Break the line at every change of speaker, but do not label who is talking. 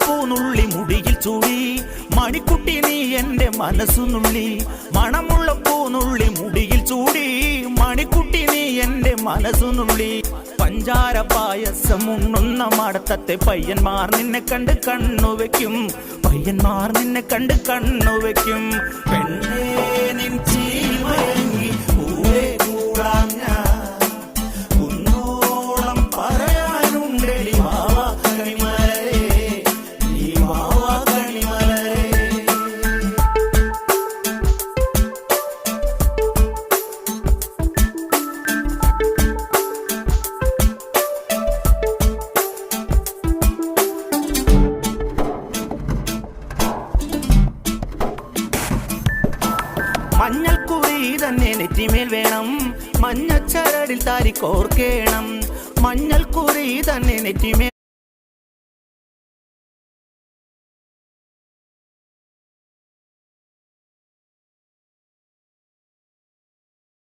പൂനുള്ളി മുടിയിൽ ചൂടി മണിക്കുട്ടി നീ എന്റെ മനസ്സുനുള്ളി മണമുള്ള പൂനുള്ളി മുടിയിൽ ചൂടി മണിക്കുട്ടി നീ എന്റെ മനസ്സുനുള്ളി പഞ്ചാര പായസം ഉണ്ണുന്ന മടത്തത്തെ പയ്യന്മാർ നിന്നെ കണ്ട് കണ്ണുവെക്കും പയ്യന്മാർ നിന്നെ കണ്ട് കണ്ണുവെക്കും പെണ്ണേ നിൻ ചീമയങ്ങി പൂവേ കൂടാൻ ഞാൻ മഞ്ഞൾക്കുറി തന്നെ നെറ്റിമേൽ വേണം മഞ്ഞച്ചരടിൽ താരി കോർക്കേണം മഞ്ഞൾക്കുറി തന്നെ നെറ്റിമേൽ